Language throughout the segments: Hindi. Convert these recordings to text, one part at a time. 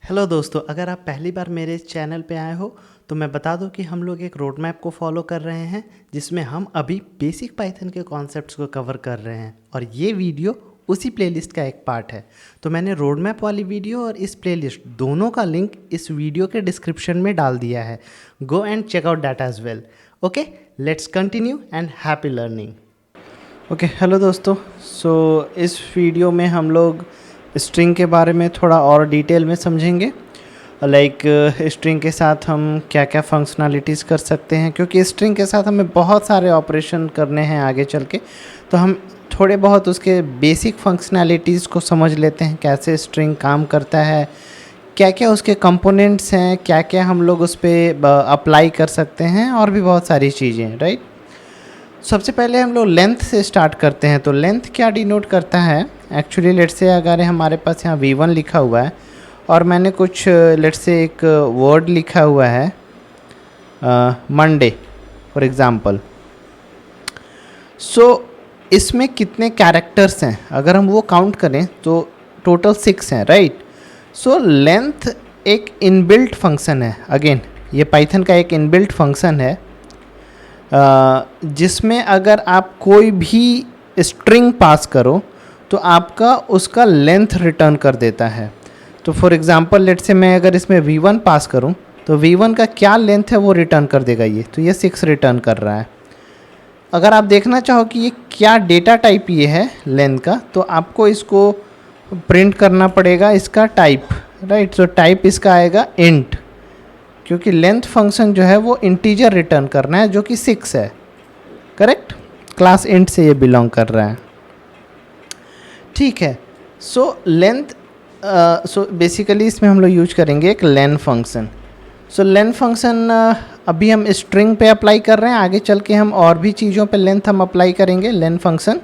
हेलो दोस्तों, अगर आप पहली बार मेरे चैनल पे आए हो तो मैं बता दूं कि हम लोग एक रोड मैप को फॉलो कर रहे हैं जिसमें हम अभी बेसिक पाइथन के कॉन्सेप्ट्स को कवर कर रहे हैं और ये वीडियो उसी प्लेलिस्ट का एक पार्ट है। तो मैंने रोड मैप वाली वीडियो और इस प्लेलिस्ट दोनों का लिंक इस वीडियो के डिस्क्रिप्शन में डाल दिया है। Go and check out that as well. Okay, let's continue and happy learning. Okay, hello दोस्तों। इस वीडियो में हम लोग स्ट्रिंग के बारे में थोड़ा और डिटेल में समझेंगे। लाइक स्ट्रिंग के साथ हम क्या क्या फंक्शनैलिटीज़ कर सकते हैं, क्योंकि स्ट्रिंग के साथ हमें बहुत सारे ऑपरेशन करने हैं आगे चल के। तो हम थोड़े बहुत उसके बेसिक फंक्शनैलिटीज़ को समझ लेते हैं, कैसे स्ट्रिंग काम करता है, क्या क्या उसके कंपोनेंट्स हैं, क्या क्या हम लोग उस पर अप्लाई कर सकते हैं और भी बहुत सारी चीज़ें। राइट, सबसे पहले हम लोग लेंथ से स्टार्ट करते हैं। तो लेंथ क्या डिनोट करता है? एक्चुअली लेट्स से अगर हमारे पास यहाँ v1 लिखा हुआ है और मैंने कुछ लेट्स से एक वर्ड लिखा हुआ है मंडे फॉर एग्ज़ाम्पल। इसमें कितने कैरेक्टर्स हैं अगर हम वो काउंट करें तो टोटल 6 हैं। राइट, लेंथ एक इनबिल्ट फंक्शन है। अगेन ये पाइथन का एक इनबिल्ट फंक्शन है जिसमें अगर आप कोई भी स्ट्रिंग पास करो तो आपका उसका लेंथ रिटर्न कर देता है। तो फॉर एग्ज़ाम्पल लेट्स से मैं अगर इसमें v1 पास करूं तो v1 का क्या लेंथ है वो रिटर्न कर देगा ये। तो ये 6 रिटर्न कर रहा है। अगर आप देखना चाहो कि ये क्या डेटा टाइप ये है लेंथ का, तो आपको इसको प्रिंट करना पड़ेगा इसका टाइप। राइट, तो टाइप इसका आएगा इंट, क्योंकि लेंथ फंक्शन जो है वो इंटीजर रिटर्न करना है जो कि 6 है। करेक्ट, क्लास इंट से ये बिलोंग कर रहा है। ठीक है, लेंथ बेसिकली इसमें हम लोग यूज करेंगे एक लेन फंक्शन। लेन फंक्शन अभी हम स्ट्रिंग पे अप्लाई कर रहे हैं, आगे चल के हम और भी चीज़ों पे लेंथ हम अप्लाई करेंगे लेन फंक्शन।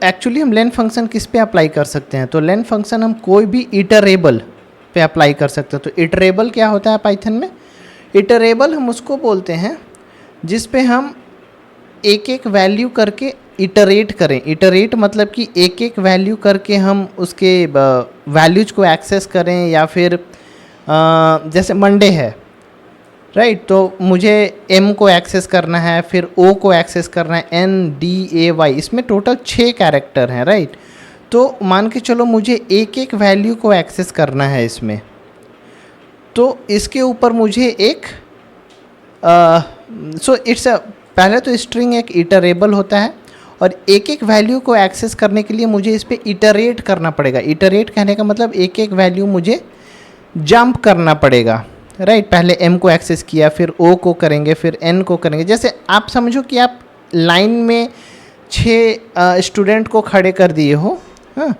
एक्चुअली हम लेन फंक्शन किस पे अप्लाई कर सकते हैं? तो लेन फंक्शन हम कोई भी इटरेबल पे अप्लाई कर सकते हैं। तो इटरेबल क्या होता है पाइथन में? इटरेबल हम उसको बोलते हैं जिस पे हम एक एक वैल्यू करके इटरेट करें। इटरेट मतलब कि एक एक वैल्यू करके हम उसके वैल्यूज को एक्सेस करें, या फिर जैसे मंडे है। राइट, तो मुझे m को एक्सेस करना है, फिर o को एक्सेस करना है, n d a y, इसमें टोटल 6 कैरेक्टर हैं। राइट, तो मान के चलो मुझे एक एक वैल्यू को एक्सेस करना है इसमें, तो इसके ऊपर मुझे एक पहले तो स्ट्रिंग एक इटरेबल होता है और एक एक वैल्यू को एक्सेस करने के लिए मुझे इस पर इटरेट करना पड़ेगा। इटरेट कहने का मतलब एक एक वैल्यू मुझे जंप करना पड़ेगा। राइट, पहले m को एक्सेस किया, फिर o को करेंगे, फिर n को करेंगे। जैसे आप समझो कि आप लाइन में 6 स्टूडेंट को खड़े कर दिए हो, हाँ,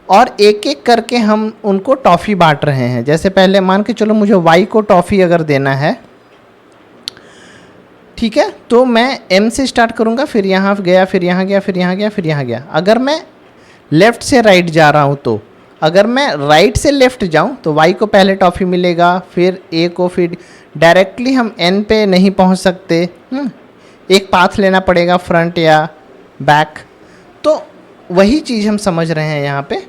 और एक एक करके हम उनको टॉफ़ी बांट रहे हैं। जैसे पहले मान के चलो मुझे y को टॉफ़ी अगर देना है, ठीक है, तो मैं m से स्टार्ट करूँगा, फिर यहाँ गया, फिर यहाँ गया, फिर यहाँ गया, फिर यहाँ गया। अगर मैं लेफ़्ट से राइट जा रहा हूँ, तो अगर मैं राइट से लेफ़्ट जाऊँ तो y को पहले टॉफ़ी मिलेगा, फिर a को, फिर डायरेक्टली हम n पे नहीं पहुँच सकते। एक पाथ लेना पड़ेगा, फ्रंट या बैक। तो वही चीज़ हम समझ रहे हैं यहाँ पे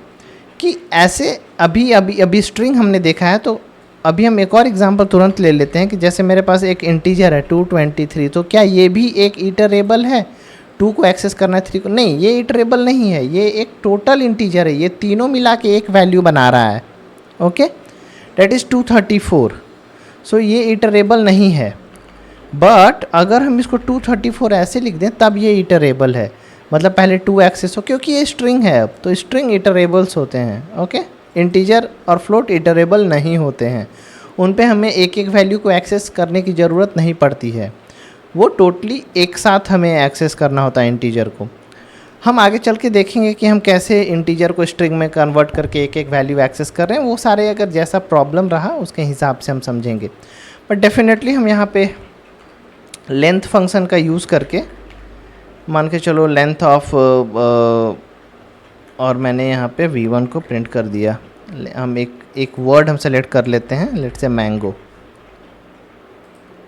कि ऐसे अभी स्ट्रिंग हमने देखा है। तो अभी हम एक और एग्जांपल तुरंत ले लेते हैं कि जैसे मेरे पास एक इंटीजर है 223, तो क्या ये भी एक इटरेबल है? 2 को एक्सेस करना है, 3 को नहीं, ये इटरेबल नहीं है, ये एक टोटल इंटीजर है। ये तीनों मिला के एक वैल्यू बना रहा है। Okay, that is 234। ये इटरेबल नहीं है। बट अगर हम इसको 234 ऐसे लिख दें तब ये इटरेबल है, मतलब पहले 2 एक्सेस हो, क्योंकि ये स्ट्रिंग है। अब तो स्ट्रिंग इटरेबल्स होते हैं। ओके, इंटीजर और फ्लोट इटरेबल नहीं होते हैं, उन पे हमें एक एक वैल्यू को एक्सेस करने की ज़रूरत नहीं पड़ती है, वो टोटली एक साथ हमें एक्सेस करना होता है इंटीजर को। हम आगे चल के देखेंगे कि हम कैसे इंटीजर को स्ट्रिंग में कन्वर्ट करके एक एक वैल्यू एक्सेस कर रहे हैं। वो सारे अगर जैसा प्रॉब्लम रहा उसके हिसाब से हम समझेंगे। बट डेफिनेटली हम यहाँ पे लेंथ फंक्शन का यूज़ करके मान के चलो लेंथ ऑफ और मैंने यहाँ पे v1 को प्रिंट कर दिया। हम एक वर्ड हम सेलेक्ट कर लेते हैं, लेट्स से मैंगो।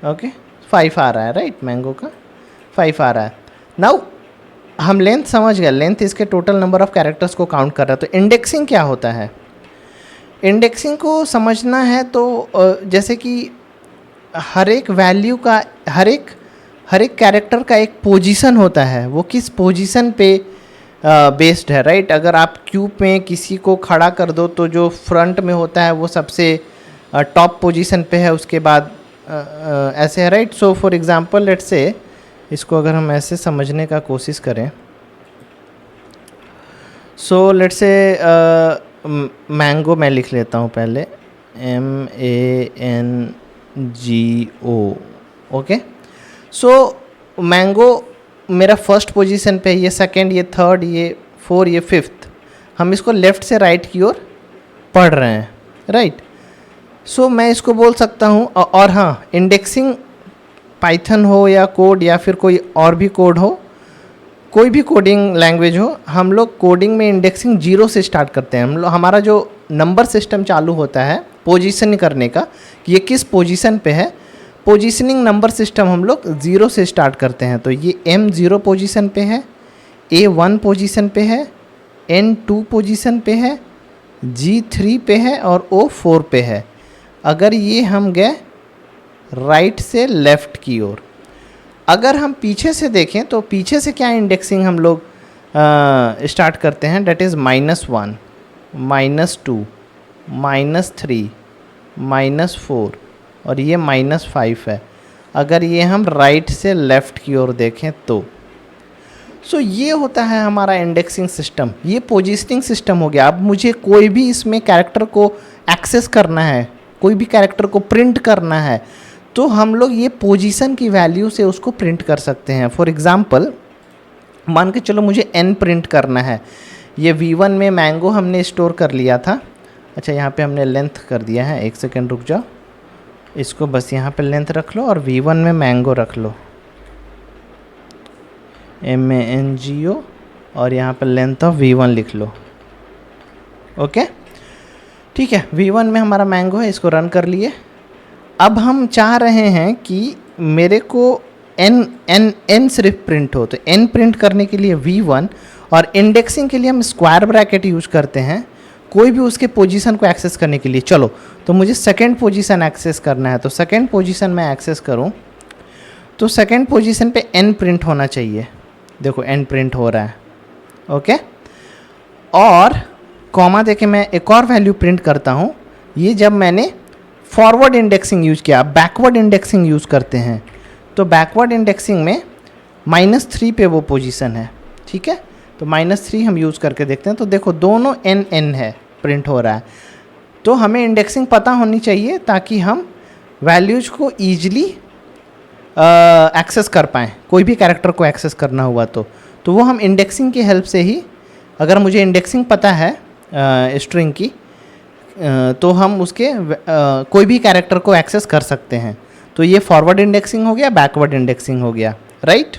ओके, 5 आ रहा है। राइट, मैंगो का 5 आ रहा है। नाउ हम लेंथ समझ गए, लेंथ इसके टोटल नंबर ऑफ कैरेक्टर्स को काउंट कर रहा है। तो इंडेक्सिंग क्या होता है? इंडेक्सिंग को समझना है तो जैसे कि हर एक वैल्यू का, हर एक कैरेक्टर का एक पोजीशन होता है, वो किस पोजीशन पे बेस्ड है, राइट। अगर आप क्यूब में किसी को खड़ा कर दो तो जो फ्रंट में होता है वो सबसे टॉप पोजीशन पे है, उसके बाद ऐसे है, right. So for example let's say इसको अगर हम ऐसे समझने का कोशिश करें, सो लेट्स से मैंगो मैं लिख लेता हूँ पहले, MANGO, ओके। सो मैंगो मेरा फर्स्ट पोजीशन पे, ये सेकंड, ये थर्ड, ये फोर, ये फिफ्थ, हम इसको लेफ़्ट से राइट की ओर पढ़ रहे हैं, राइट। सो मैं इसको बोल सकता हूँ, और हाँ, इंडेक्सिंग पाइथन हो या कोड या फिर कोई और भी कोड हो, कोई भी कोडिंग लैंग्वेज हो, हम लोग कोडिंग में इंडेक्सिंग 0 से स्टार्ट करते हैं। हम लोग, हमारा जो नंबर सिस्टम चालू होता है पोजीशन करने का कि ये किस पोजीशन पे है, पोजीशनिंग नंबर सिस्टम हम लोग 0 से स्टार्ट करते हैं। तो ये M0 पोजीशन पे है, A1 पोजीशन पे है, N2 पोजीशन पे है, G3 पे है और O4 पे है। अगर ये हम गए राइट से लेफ़्ट की ओर, अगर हम पीछे से देखें तो पीछे से क्या इंडेक्सिंग हम लोग स्टार्ट करते हैं, डेट इज़ -1, -2, -3, -4 और ये -5 है। अगर ये हम राइट से लेफ़्ट की ओर देखें तो सो ये होता है हमारा इंडेक्सिंग सिस्टम, ये पोजीशनिंग सिस्टम हो गया। अब मुझे कोई भी इसमें कैरेक्टर को एक्सेस करना है, कोई भी कैरेक्टर को प्रिंट करना है, तो हम लोग ये पोजीशन की वैल्यू से उसको प्रिंट कर सकते हैं। फॉर एग्ज़ाम्पल मान के चलो मुझे n प्रिंट करना है, ये V1 में मैंगो हमने स्टोर कर लिया था। अच्छा, यहाँ पे हमने लेंथ कर दिया है, एक सेकेंड रुक जाओ, इसको बस यहाँ पे लेंथ रख लो और V1 में मैंगो रख लो, MANGO, और यहाँ पे लेंथ ऑफ V1 लिख लो, ओके। ठीक है, V1 में हमारा मैंगो है, इसको रन कर लिए। अब हम चाह रहे हैं कि मेरे को n सिर्फ प्रिंट हो, तो n प्रिंट करने के लिए V1, और इंडेक्सिंग के लिए हम स्क्वायर ब्रैकेट यूज करते हैं कोई भी उसके पोजीशन को एक्सेस करने के लिए। चलो, तो मुझे सेकंड पोजीशन एक्सेस करना है, तो सेकंड पोजीशन मैं एक्सेस करूं तो सेकंड पोजीशन पे n प्रिंट होना चाहिए। देखो n प्रिंट हो रहा है, ओके। और कॉमा देके मैं एक और वैल्यू प्रिंट करता हूं, ये जब मैंने फॉरवर्ड इंडेक्सिंग यूज किया। बैकवर्ड इंडेक्सिंग यूज करते हैं, तो बैकवर्ड इंडेक्सिंग में -3 पे वो पोजीशन है, ठीक है। तो -3 हम यूज़ करके देखते हैं, तो देखो दोनों n है, प्रिंट हो रहा है। तो हमें इंडेक्सिंग पता होनी चाहिए ताकि हम वैल्यूज को ईजिली एक्सेस कर पाएँ, कोई भी कैरेक्टर को एक्सेस करना हुआ तो वो हम इंडेक्सिंग की हेल्प से ही, अगर मुझे इंडेक्सिंग पता है स्ट्रिंग की, तो हम उसके कोई भी कैरेक्टर को एक्सेस कर सकते हैं। तो ये फॉरवर्ड इंडेक्सिंग हो गया, बैकवर्ड इंडेक्सिंग हो गया, राइट।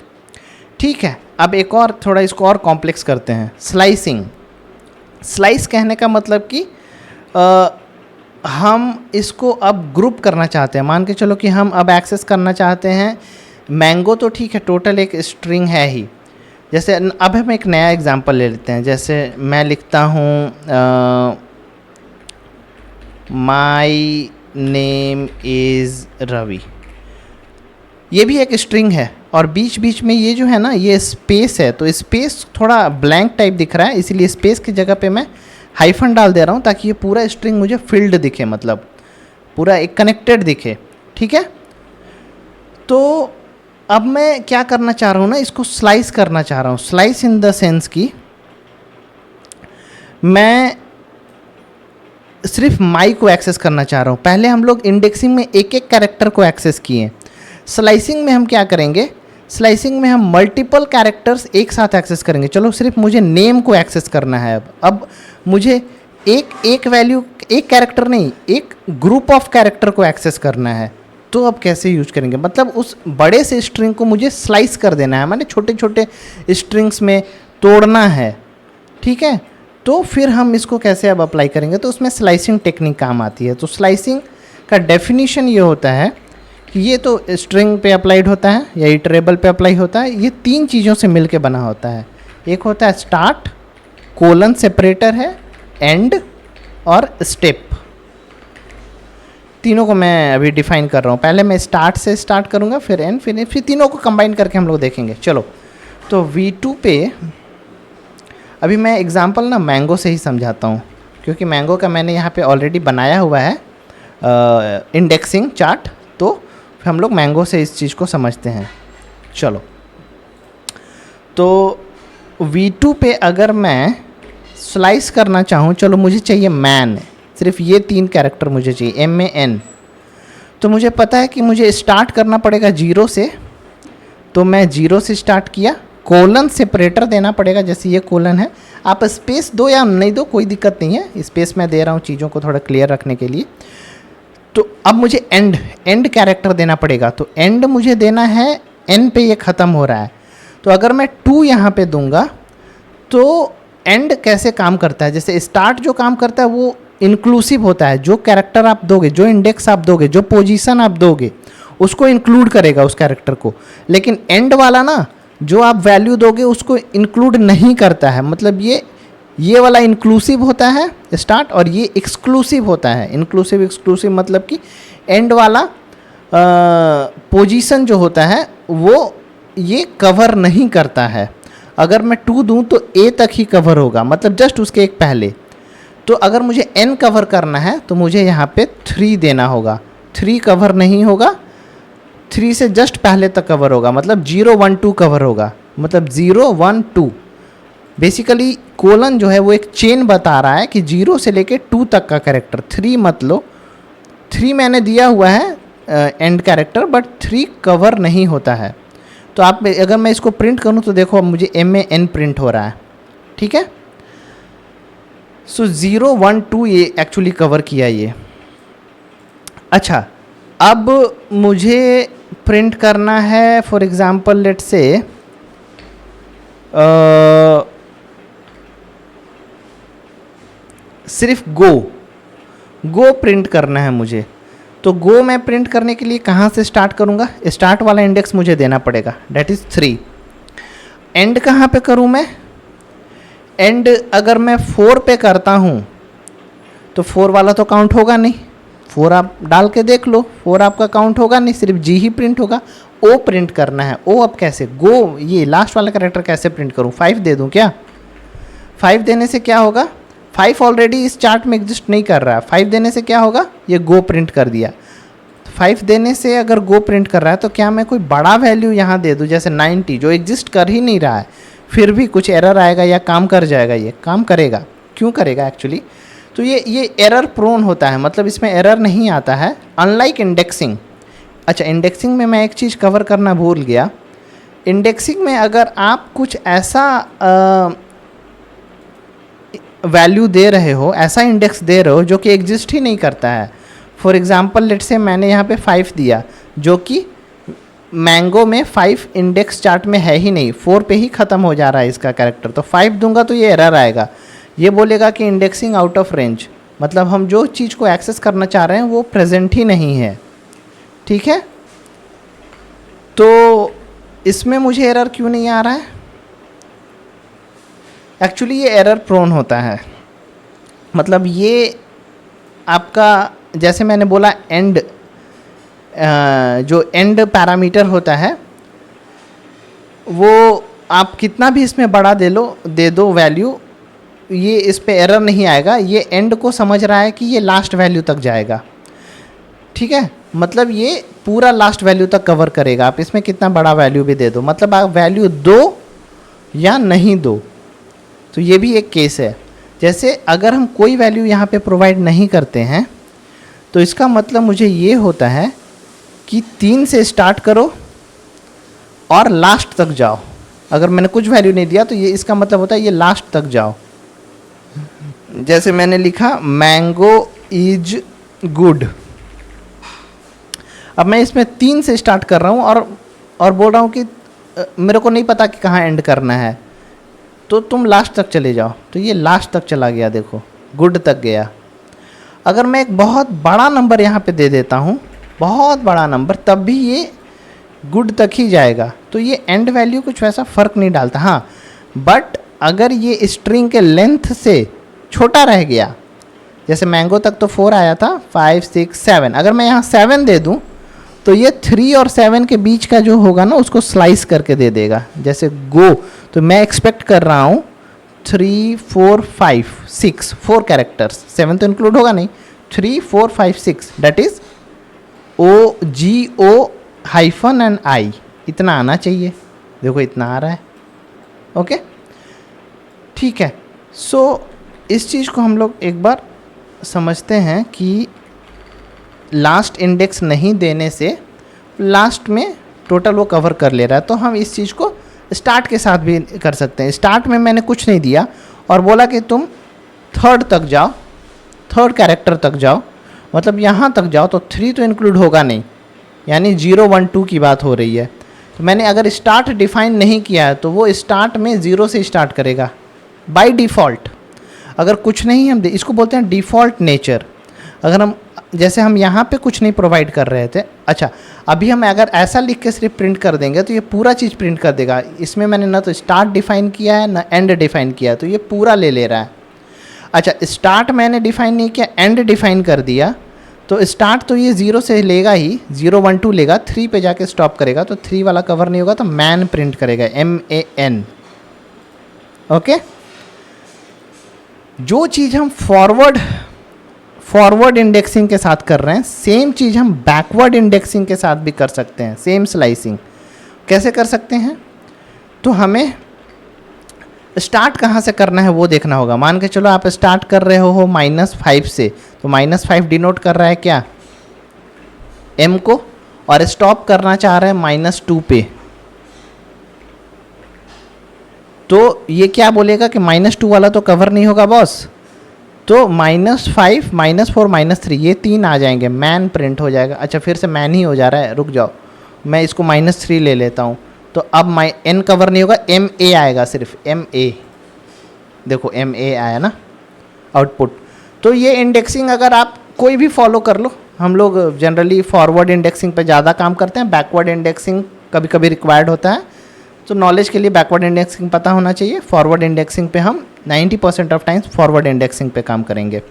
ठीक है, अब एक और थोड़ा इसको और कॉम्प्लेक्स करते हैं, स्लाइसिंग। स्लाइस कहने का मतलब कि हम इसको अब ग्रुप करना चाहते हैं। मान के चलो कि हम अब एक्सेस करना चाहते हैं मैंगो, तो ठीक है, टोटल एक स्ट्रिंग है ही। जैसे अब हम एक नया एग्जांपल ले लेते हैं, जैसे मैं लिखता हूँ माई नेम इज़ रवि, ये भी एक स्ट्रिंग है, और बीच बीच में ये जो है ना, ये स्पेस है, तो स्पेस थोड़ा ब्लैंक टाइप दिख रहा है, इसीलिए स्पेस की जगह पे मैं हाइफन डाल दे रहा हूँ ताकि ये पूरा स्ट्रिंग मुझे फिल्ड दिखे, मतलब पूरा एक कनेक्टेड दिखे, ठीक है। तो अब मैं क्या करना चाह रहा हूँ ना, इसको स्लाइस करना चाह रहा हूँ। स्लाइस इन द सेंस कि मैं सिर्फ माई को एक्सेस करना चाह रहा हूँ। पहले हम लोग इंडेक्सिंग में एक एक कैरेक्टर को एक्सेस किए, स्लाइसिंग में हम क्या करेंगे, स्लाइसिंग में हम मल्टीपल कैरेक्टर्स एक साथ एक्सेस करेंगे। चलो, सिर्फ मुझे नेम को एक्सेस करना है। अब मुझे एक वैल्यू, एक कैरेक्टर नहीं, एक ग्रुप ऑफ कैरेक्टर को एक्सेस करना है। तो अब कैसे यूज करेंगे, मतलब उस बड़े से स्ट्रिंग को मुझे स्लाइस कर देना है, मैंने छोटे छोटे स्ट्रिंग्स में तोड़ना है, ठीक है। तो फिर हम इसको कैसे अब अप्लाई करेंगे, तो उसमें स्लाइसिंग टेक्निक काम आती है। तो स्लाइसिंग का डेफिनेशन ये होता है कि ये तो स्ट्रिंग पे अप्लाइड होता है या इटरेबल पे अप्लाई होता है, ये तीन चीज़ों से मिलके बना होता है। एक होता है स्टार्ट, कोलन सेपरेटर है, एंड, और स्टेप, तीनों को मैं अभी डिफाइन कर रहा हूँ। पहले मैं स्टार्ट से स्टार्ट करूँगा, फिर एंड, फिर तीनों को कंबाइन करके हम लोग देखेंगे। चलो, तो V2 पे अभी मैं एग्जांपल ना मैंगो से ही समझाता हूँ, क्योंकि मैंगो का मैंने यहाँ पे ऑलरेडी बनाया हुआ है इंडेक्सिंग चार्ट, तो फिर हम लोग मैंगो से इस चीज़ को समझते हैं। चलो, तो V2 पे अगर मैं स्लाइस करना चाहूँ, चलो मुझे चाहिए मैन, सिर्फ ये 3 कैरेक्टर मुझे चाहिए, MAN। तो मुझे पता है कि मुझे स्टार्ट करना पड़ेगा 0 से, तो मैं 0 से स्टार्ट किया, कोलन सेपरेटर देना पड़ेगा, जैसे ये कोलन है। आप स्पेस दो या नहीं दो, कोई दिक्कत नहीं है, स्पेस मैं दे रहा हूँ चीज़ों को थोड़ा क्लियर रखने के लिए। तो अब मुझे एंड कैरेक्टर देना पड़ेगा, तो एंड मुझे देना है N पे, ये ख़त्म हो रहा है। तो अगर मैं 2 यहाँ पे दूंगा तो एंड कैसे काम करता है, जैसे स्टार्ट जो काम करता है वो इंक्लूसिव होता है, जो कैरेक्टर आप दोगे, जो इंडेक्स आप दोगे, जो पोजीशन आप दोगे, उसको इंक्लूड करेगा उस कैरेक्टर को। लेकिन एंड वाला ना, जो आप वैल्यू दोगे उसको इंक्लूड नहीं करता है, मतलब ये वाला इंक्लूसिव होता है स्टार्ट, और ये एक्सक्लूसिव होता है। इंक्लूसिव एक्सक्लूसिव मतलब कि एंड वाला पोजीशन जो होता है वो ये कवर नहीं करता है। अगर मैं 2 दूं तो A तक ही कवर होगा, मतलब जस्ट उसके एक पहले। तो अगर मुझे N कवर करना है तो मुझे यहाँ पे 3 देना होगा, 3 कवर नहीं होगा, 3 से जस्ट पहले तक कवर होगा, मतलब 0 1 2 कवर होगा, मतलब 0 1 2। बेसिकली कोलन जो है वो एक चेन बता रहा है कि 0 से लेके 2 तक का कैरेक्टर, 3 मत लो, 3 मैंने दिया हुआ है एंड कैरेक्टर, बट 3 कवर नहीं होता है। तो आप अगर मैं इसको प्रिंट करूं तो देखो अब मुझे MAN प्रिंट हो रहा है, ठीक है। सो 0 1 2 ये एक्चुअली कवर किया ये। अच्छा, अब मुझे प्रिंट करना है फॉर एग्जांपल लेट्स से सिर्फ गो प्रिंट करना है मुझे। तो गो मैं प्रिंट करने के लिए कहाँ से स्टार्ट करूँगा, स्टार्ट वाला इंडेक्स मुझे देना पड़ेगा, डेट इज़ 3। एंड कहाँ पे करूँ मैं, एंड अगर मैं 4 पे करता हूँ तो 4 वाला तो काउंट होगा नहीं, 4 आप डाल के देख लो, 4 आपका काउंट होगा नहीं, सिर्फ G ही प्रिंट होगा। O प्रिंट करना है, O अब कैसे, गो ये लास्ट वाला कैरेक्टर कैसे प्रिंट करूँ, 5 दे दूँ क्या, 5 देने से क्या होगा, 5 ऑलरेडी इस चार्ट में एग्जिस्ट नहीं कर रहा है, 5 देने से क्या होगा, ये गो प्रिंट कर दिया। 5 देने से अगर गो प्रिंट कर रहा है तो क्या मैं कोई बड़ा वैल्यू यहाँ दे दूँ, जैसे 90 जो एग्जिस्ट कर ही नहीं रहा है, फिर भी कुछ एरर आएगा या काम कर जाएगा, ये काम करेगा, क्यों करेगा एक्चुअली, तो ये एरर प्रोन होता है, मतलब इसमें एरर नहीं आता है, अनलाइक इंडेक्सिंग। अच्छा, इंडेक्सिंग में मैं एक चीज़ कवर करना भूल गया, इंडेक्सिंग में अगर आप कुछ ऐसा वैल्यू दे रहे हो, ऐसा इंडेक्स दे रहे हो जो कि एग्जिस्ट ही नहीं करता है, फॉर एग्जांपल लेट से मैंने यहाँ पे 5 दिया, जो कि मैंगो में 5 इंडेक्स चार्ट में है ही नहीं, 4 पे ही ख़त्म हो जा रहा है इसका कैरेक्टर, तो 5 दूंगा तो ये एरर आएगा, ये बोलेगा कि इंडेक्सिंग आउट ऑफ रेंज, मतलब हम जो चीज़ को एक्सेस करना चाह रहे हैं वो प्रेजेंट ही नहीं है, ठीक है। तो इसमें मुझे एरर क्यों नहीं आ रहा है, एक्चुअली ये एरर प्रोन होता है, मतलब ये आपका जैसे मैंने बोला एंड जो एंड पैरामीटर होता है वो आप कितना भी इसमें बड़ा दे दो वैल्यू, ये इस पे एरर नहीं आएगा, ये एंड को समझ रहा है कि ये लास्ट वैल्यू तक जाएगा, ठीक है, मतलब ये पूरा लास्ट वैल्यू तक कवर करेगा, आप इसमें कितना बड़ा वैल्यू भी दे दो, मतलब आप वैल्यू दो या नहीं दो। तो ये भी एक केस है, जैसे अगर हम कोई वैल्यू यहाँ पे प्रोवाइड नहीं करते हैं तो इसका मतलब मुझे ये होता है कि 3 से स्टार्ट करो और लास्ट तक जाओ, अगर मैंने कुछ वैल्यू नहीं दिया तो ये इसका मतलब होता है ये लास्ट तक जाओ। जैसे मैंने लिखा मैंगो इज गुड, अब मैं इसमें 3 से स्टार्ट कर रहा हूँ और बोल रहा हूँ कि मेरे को नहीं पता कि कहाँ एंड करना है, तो तुम लास्ट तक चले जाओ, तो ये लास्ट तक चला गया, देखो गुड तक गया। अगर मैं एक बहुत बड़ा नंबर यहाँ पे दे देता हूँ, बहुत बड़ा नंबर, तब भी ये गुड तक ही जाएगा, तो ये एंड वैल्यू कुछ वैसा फ़र्क नहीं डालता। हाँ, बट अगर ये स्ट्रिंग के लेंथ से छोटा रह गया, जैसे मैंगो तक तो 4 आया था, 5 6 7, अगर मैं यहाँ 7 दे दूँ तो ये 3 और 7 के बीच का जो होगा ना उसको स्लाइस करके दे देगा। जैसे गो, तो मैं एक्सपेक्ट कर रहा हूँ 3 4 5 6 4 कैरेक्टर्स, 7 तो इंक्लूड होगा नहीं, 3 4 5 6, that is OGO hyphen and I, इतना आना चाहिए। देखो इतना आ रहा है। ओके ठीक है। सो इस चीज़ को हम लोग एक बार समझते हैं कि लास्ट इंडेक्स नहीं देने से लास्ट में टोटल वो कवर कर ले रहा है। तो हम इस चीज़ को स्टार्ट के साथ भी कर सकते हैं। स्टार्ट में मैंने कुछ नहीं दिया और बोला कि तुम 3rd तक जाओ, 3rd कैरेक्टर तक जाओ, मतलब यहाँ तक जाओ, तो 3 तो इंक्लूड होगा नहीं, यानी 0 1 2 की बात हो रही है। तो मैंने अगर स्टार्ट डिफाइन नहीं किया है तो वो स्टार्ट में 0 से स्टार्ट करेगा बाय डिफ़ॉल्ट। अगर कुछ नहीं हम इसको बोलते हैं डिफ़ॉल्ट नेचर। अगर हम जैसे हम यहाँ पे कुछ नहीं प्रोवाइड कर रहे थे, अच्छा अभी हम अगर ऐसा लिख के सिर्फ प्रिंट कर देंगे तो ये पूरा चीज़ प्रिंट कर देगा। इसमें मैंने ना तो स्टार्ट डिफाइन किया है ना एंड डिफाइन किया है, तो ये पूरा ले रहा है। अच्छा स्टार्ट मैंने डिफाइन नहीं किया, एंड डिफाइन कर दिया, तो स्टार्ट तो ये 0 से लेगा ही, 0 1 2 लेगा, 3 पे जाके स्टॉप करेगा, तो 3 वाला कवर नहीं होगा, तो मैन प्रिंट करेगा, MAN। ओके, जो चीज़ हम फॉरवर्ड इंडेक्सिंग के साथ कर रहे हैं, सेम चीज़ हम बैकवर्ड इंडेक्सिंग के साथ भी कर सकते हैं। सेम स्लाइसिंग कैसे कर सकते हैं, तो हमें स्टार्ट कहाँ से करना है वो देखना होगा। मान के चलो आप स्टार्ट कर रहे हो -5 से, तो -5 डिनोट कर रहा है क्या, M को, और स्टॉप करना चाह रहे हैं -2 पे, तो ये क्या बोलेगा कि -2 वाला तो कवर नहीं होगा बॉस, तो -5 -4 -3 ये 3 आ जाएंगे, मैन प्रिंट हो जाएगा। अच्छा फिर से मैन ही हो जा रहा है, रुक जाओ मैं इसको -3 ले लेता हूँ, तो अब N कवर नहीं होगा, MA आएगा, सिर्फ MA, देखो MA आया ना आउटपुट। तो ये इंडेक्सिंग अगर आप कोई भी फॉलो कर लो, हम लोग जनरली फॉरवर्ड इंडेक्सिंग पे ज़्यादा काम करते हैं, बैकवर्ड इंडेक्सिंग कभी कभी रिक्वायर्ड होता है, तो नॉलेज के लिए बैकवर्ड इंडेक्सिंग पता होना चाहिए। फॉरवर्ड इंडेक्सिंग पे हम 90% ऑफ टाइम्स फॉरवर्ड इंडेक्सिंग पे काम करेंगे।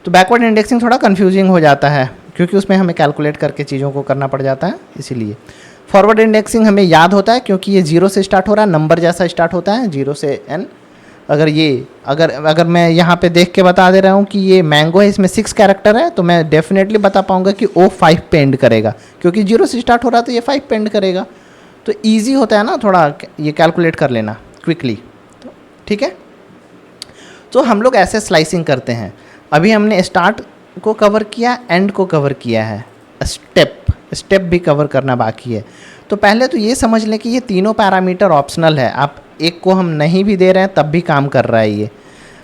तो बैकवर्ड इंडेक्सिंग थोड़ा कंफ्यूजिंग हो जाता है क्योंकि उसमें हमें कैलकुलेट करके चीज़ों को करना पड़ जाता है, इसीलिए फॉरवर्ड इंडेक्सिंग हमें याद होता है क्योंकि ये 0 से स्टार्ट हो रहा है, नंबर जैसा स्टार्ट होता है 0 से N। अगर मैं यहाँ पे देख के बता दे रहा हूँ कि ये मैंगो है, इसमें 6 कैरेक्टर है, तो मैं डेफिनेटली बता पाऊँगा कि O 5 पे एंड करेगा, क्योंकि 0 से स्टार्ट हो रहा है तो ये 5 पे एंड करेगा। तो ईजी होता है ना थोड़ा ये कैलकुलेट कर लेना क्विकली, तो ठीक है। तो हम लोग ऐसे स्लाइसिंग करते हैं। अभी हमने स्टार्ट को कवर किया, एंड को कवर किया है, स्टेप भी कवर करना बाकी है। तो पहले तो ये समझ लें कि ये तीनों पैरामीटर ऑप्शनल है, आप एक को हम नहीं भी दे रहे हैं तब भी काम कर रहा है ये।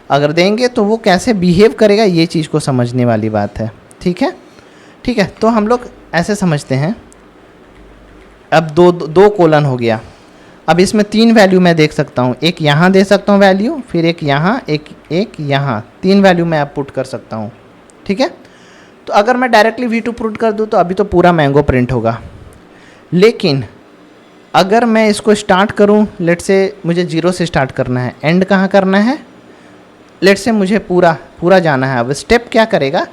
अगर देंगे तो वो कैसे बिहेव करेगा ये चीज़ को समझने वाली बात है, ठीक है। ठीक है, तो हम लोग ऐसे समझते हैं। अब दो कोलन हो गया, अब इसमें 3 वैल्यू मैं देख सकता हूँ, एक यहाँ दे सकता हूँ वैल्यू, फिर एक यहाँ, एक यहाँ, 3 वैल्यू मैं आप पुट कर सकता हूँ, ठीक है। तो अगर मैं डायरेक्टली V2 पुट कर दूँ तो अभी तो पूरा मैंगो प्रिंट होगा, लेकिन अगर मैं इसको स्टार्ट करूँ, लेट से मुझे 0 से स्टार्ट करना है, एंड कहाँ करना है, लेट से मुझे पूरा जाना है। अब स्टेप क्या करेगा,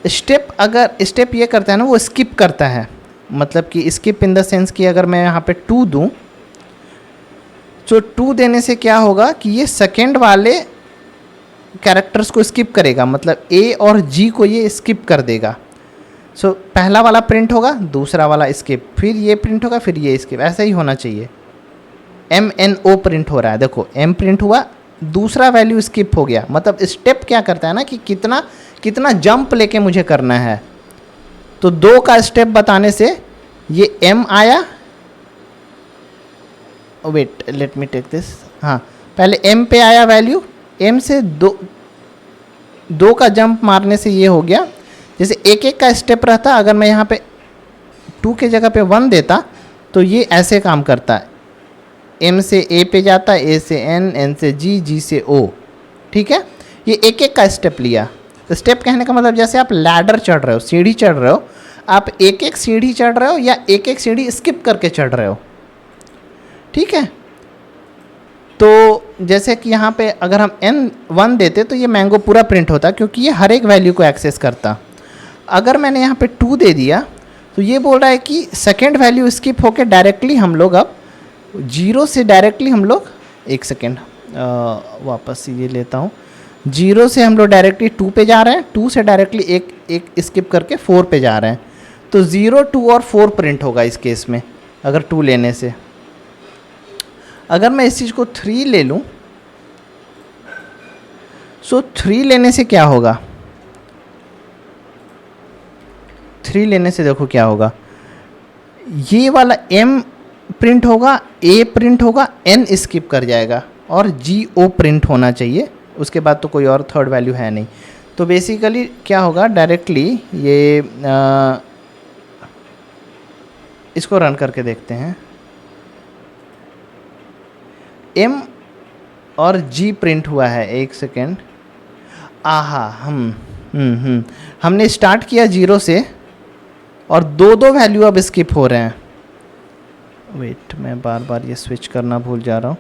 स्टेप ये करता है ना, वो स्किप करता है, मतलब कि स्किप इन द सेंस कि अगर मैं यहाँ पे 2 दूँ, तो 2 देने से क्या होगा कि ये सेकेंड वाले कैरेक्टर्स को स्किप करेगा, मतलब A और G को ये स्किप कर देगा। सो पहला वाला प्रिंट होगा, दूसरा वाला स्किप, फिर ये प्रिंट होगा, फिर ये स्किप, ऐसा ही होना चाहिए। MNO प्रिंट हो रहा है, देखो M प्रिंट हुआ, दूसरा वैल्यू स्किप हो गया। मतलब स्टेप क्या करता है ना कि कितना जंप लेके मुझे करना है। तो 2 का स्टेप बताने से ये M आया, wait let me take this, हाँ पहले M पे आया वैल्यू, M से 2 का जंप मारने से ये हो गया। जैसे एक का स्टेप रहता, अगर मैं यहाँ पे 2 के जगह पे 1 देता तो ये ऐसे काम करता है, M से A पे जाता, A से N, N से G, G से O, ठीक है। ये एक का स्टेप लिया। स्टेप कहने का मतलब जैसे आप लैडर चढ़ रहे हो, सीढ़ी चढ़ रहे हो, आप एक सीढ़ी चढ़ रहे हो या एक सीढ़ी स्किप करके चढ़ रहे हो, ठीक है। तो जैसे कि यहाँ पे अगर हम n1 देते तो ये मैंगो पूरा प्रिंट होता, क्योंकि ये हर एक वैल्यू को एक्सेस करता। अगर मैंने यहाँ पे 2 दे दिया तो ये बोल रहा है कि सेकेंड वैल्यू स्किप होके डायरेक्टली हम लोग अब 0 से डायरेक्टली हम लोग, एक सेकेंड वापस ये लेता हूँ, 0 से हम लोग डायरेक्टली 2 पे जा रहे हैं, 2 से डायरेक्टली एक स्किप करके 4 पे जा रहे हैं। तो 0, 2 और 4 प्रिंट होगा इस केस में अगर 2 लेने से। अगर मैं इस चीज़ को 3 ले लूँ, सो 3 लेने से क्या होगा, 3 लेने से देखो क्या होगा, ये वाला m प्रिंट होगा, a प्रिंट होगा, n स्किप कर जाएगा और GO प्रिंट होना चाहिए। उसके बाद तो कोई और थर्ड वैल्यू है नहीं। तो बेसिकली क्या होगा, डायरेक्टली ये इसको रन करके देखते हैं। m और g प्रिंट हुआ है, एक सेकेंड। आहा हमने स्टार्ट किया 0 से और दो वैल्यू अब स्किप हो रहे हैं। वेट, मैं बार बार ये स्विच करना भूल जा रहा हूँ।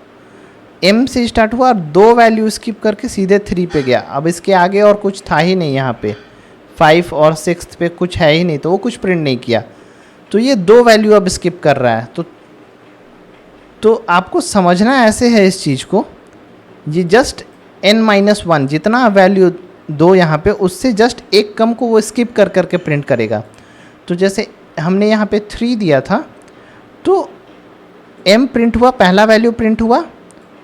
m से स्टार्ट हुआ और 2 वैल्यू स्किप करके सीधे 3 पे गया। अब इसके आगे और कुछ था ही नहीं, यहाँ पे 5 और 6 पे कुछ है ही नहीं, तो वो कुछ प्रिंट नहीं किया। तो ये 2 वैल्यू अब स्किप कर रहा है। तो आपको समझना ऐसे है इस चीज़ को, ये जस्ट n-1 जितना वैल्यू 2 यहाँ पे, उससे जस्ट एक कम को वो स्किप कर करके प्रिंट करेगा। तो जैसे हमने यहाँ पे 3 दिया था तो m प्रिंट हुआ, पहला वैल्यू प्रिंट हुआ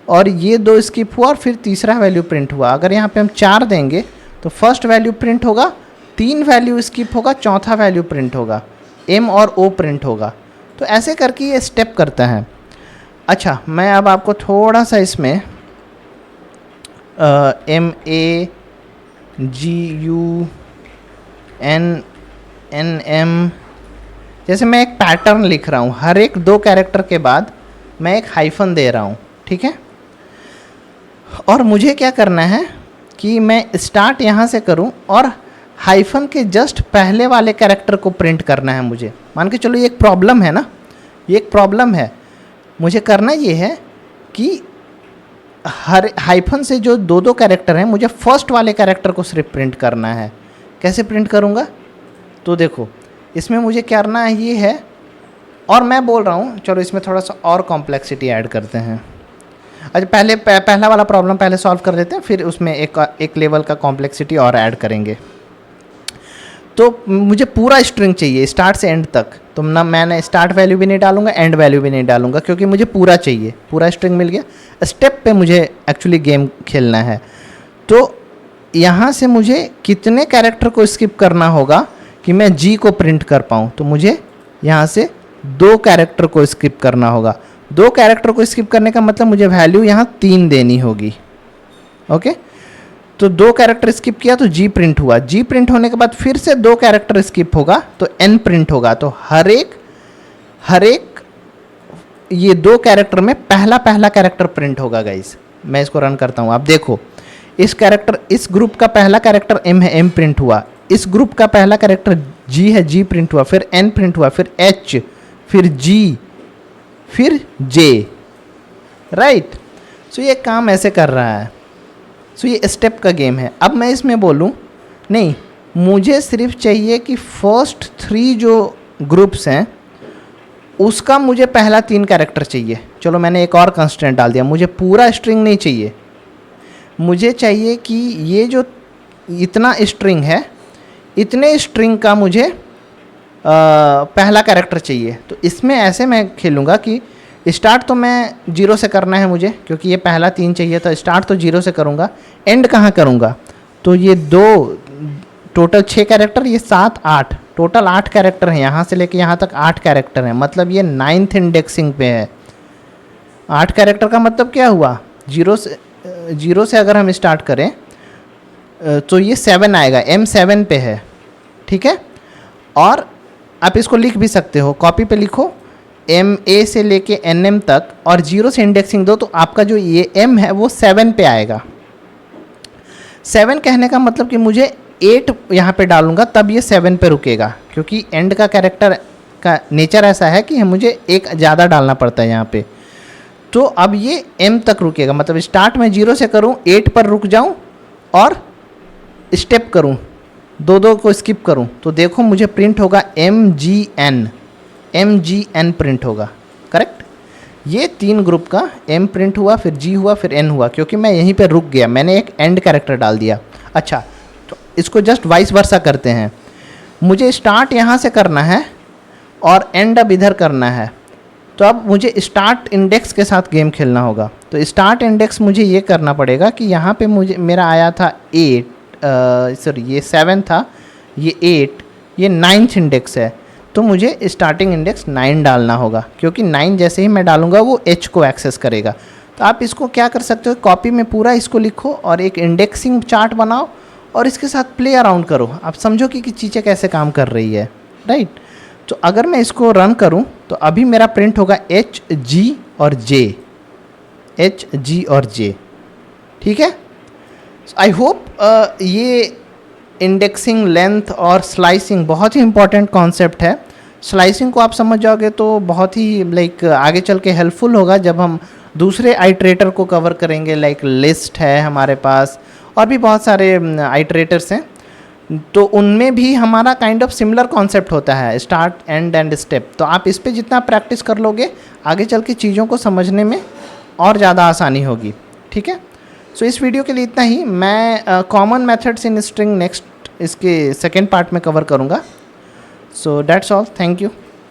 और ये 2 स्किप हुआ और फिर तीसरा वैल्यू प्रिंट हुआ। अगर यहाँ पे हम 4 देंगे तो फर्स्ट वैल्यू प्रिंट होगा, 3 वैल्यू स्किप होगा, चौथा वैल्यू प्रिंट होगा, m और o प्रिंट होगा। तो ऐसे करके ये स्टेप करता है। अच्छा, मैं अब आपको थोड़ा सा इसमें MAGUNNM, जैसे मैं एक पैटर्न लिख रहा हूँ, हर एक 2 कैरेक्टर के बाद मैं एक हाइफन दे रहा हूँ, ठीक है। और मुझे क्या करना है कि मैं स्टार्ट यहाँ से करूँ और हाइफन के जस्ट पहले वाले कैरेक्टर को प्रिंट करना है मुझे। मान के चलो ये एक प्रॉब्लम है ना, ये एक प्रॉब्लम है। मुझे करना ये है कि हर हाइफन से जो 2 कैरेक्टर हैं, मुझे फर्स्ट वाले कैरेक्टर को सिर्फ प्रिंट करना है। कैसे प्रिंट करूँगा, तो देखो इसमें मुझे करना है ये है, और मैं बोल रहा हूँ चलो इसमें थोड़ा सा और कॉम्प्लेक्सिटी ऐड करते हैं। अच्छा, पहला वाला प्रॉब्लम पहले सॉल्व कर देते हैं, फिर उसमें एक लेवल का कॉम्प्लेक्सिटी और ऐड करेंगे। तो मुझे पूरा स्ट्रिंग चाहिए स्टार्ट से एंड तक। तो ना मैंने स्टार्ट वैल्यू भी नहीं डालूंगा, एंड वैल्यू भी नहीं डालूंगा, क्योंकि मुझे पूरा चाहिए, पूरा स्ट्रिंग मिल गया। स्टेप पे मुझे एक्चुअली गेम खेलना है। तो यहाँ से मुझे कितने कैरेक्टर को स्किप करना होगा कि मैं जी को प्रिंट कर पाऊँ। तो मुझे यहाँ से 2 कैरेक्टर को स्किप करना होगा। 2 कैरेक्टर को स्किप करने का मतलब मुझे वैल्यू यहाँ 3 देनी होगी। ओके, तो 2 कैरेक्टर स्किप किया तो जी प्रिंट हुआ। जी प्रिंट होने के बाद फिर से 2 कैरेक्टर स्किप होगा तो एन प्रिंट होगा। तो हर एक ये 2 कैरेक्टर में पहला कैरेक्टर प्रिंट होगा गाइस। मैं इसको रन करता हूँ, आप देखो इस ग्रुप का पहला कैरेक्टर एम है, एम प्रिंट हुआ। इस ग्रुप का पहला कैरेक्टर जी है, जी प्रिंट हुआ। फिर एन प्रिंट हुआ, फिर एच, फिर जी, फिर जे, राइट। सो ये काम ऐसे कर रहा है। सो ये स्टेप का गेम है। अब मैं इसमें बोलूँ नहीं, मुझे सिर्फ चाहिए कि फर्स्ट 3 जो ग्रुप्स हैं उसका मुझे पहला 3 कैरेक्टर चाहिए। चलो मैंने एक और कंस्ट्रेंट डाल दिया, मुझे पूरा स्ट्रिंग नहीं चाहिए। मुझे चाहिए कि ये जो इतना स्ट्रिंग है, इतने स्ट्रिंग का मुझे पहला कैरेक्टर चाहिए। तो इसमें ऐसे मैं खेलूँगा कि स्टार्ट तो मैं 0 से करना है मुझे, क्योंकि ये पहला 3 चाहिए, तो स्टार्ट तो 0 से करूँगा। एंड कहाँ करूँगा, तो ये 2 टोटल 6 कैरेक्टर, ये 7 8 टोटल 8 कैरेक्टर हैं। यहाँ से लेके यहाँ तक 8 कैरेक्टर हैं, मतलब ये 9th इंडेक्सिंग पे है। 8 कैरेक्टर का मतलब क्या हुआ, 0 से अगर हम स्टार्ट करें तो ये 7 आएगा, M7 पे है, ठीक है। और आप इसको लिख भी सकते हो, कॉपी पे लिखो MA से लेके NM तक और 0 से इंडेक्सिंग दो, तो आपका जो ये M है वो 7 पे आएगा। 7 कहने का मतलब कि मुझे 8 यहाँ पे डालूंगा तब ये 7 पे रुकेगा, क्योंकि एंड का कैरेक्टर का नेचर ऐसा है कि मुझे एक ज़्यादा डालना पड़ता है यहाँ पे। तो अब ये m तक रुकेगा, मतलब स्टार्ट में 0 से करूँ, 8 पर रुक जाऊँ और स्टेप करूँ, दो को स्किप करूँ, तो देखो मुझे प्रिंट होगा MGN, MGN प्रिंट होगा। करेक्ट, ये 3 ग्रुप का M प्रिंट हुआ, फिर G हुआ, फिर N हुआ, क्योंकि मैं यहीं पे रुक गया, मैंने एक एंड कैरेक्टर डाल दिया। अच्छा, तो इसको जस्ट वाइस वर्सा करते हैं। मुझे स्टार्ट यहाँ से करना है और एंड अब इधर करना है, तो अब मुझे स्टार्ट इंडेक्स के साथ गेम खेलना होगा। तो स्टार्ट इंडेक्स मुझे ये करना पड़ेगा कि यहाँ पे मुझे मेरा आया था 8, सॉरी ये 7 था, ये 8, ये 9th इंडेक्स है, तो मुझे स्टार्टिंग इंडेक्स 9 डालना होगा, क्योंकि 9 जैसे ही मैं डालूंगा वो H को एक्सेस करेगा। तो आप इसको क्या कर सकते हो, कॉपी में पूरा इसको लिखो और एक इंडेक्सिंग चार्ट बनाओ और इसके साथ प्ले अराउंड करो, आप समझो कि चीज़ें कैसे काम कर रही है, राइट। तो अगर मैं इसको रन करूं तो अभी मेरा प्रिंट होगा H, G और J, H, G और J, ठीक है। आई होप ये इंडेक्सिंग, लेंथ और स्लाइसिंग बहुत ही इंपॉर्टेंट कॉन्सेप्ट है। स्लाइसिंग को आप समझ जाओगे तो बहुत ही लाइक आगे चल के हेल्पफुल होगा जब हम दूसरे आइट्रेटर को कवर करेंगे, लाइक लिस्ट है हमारे पास और भी बहुत सारे आइट्रेटर्स हैं, तो उनमें भी हमारा काइंड ऑफ सिमिलर कॉन्सेप्ट होता है, स्टार्ट, एंड स्टेप। तो आप इस पे जितना प्रैक्टिस कर लोगे आगे चल के चीज़ों को समझने में और ज़्यादा आसानी होगी, ठीक है। सो इस वीडियो के लिए इतना ही। मैं common methods in string next इसके सेकेंड पार्ट में कवर करूँगा। So that's all, thank you.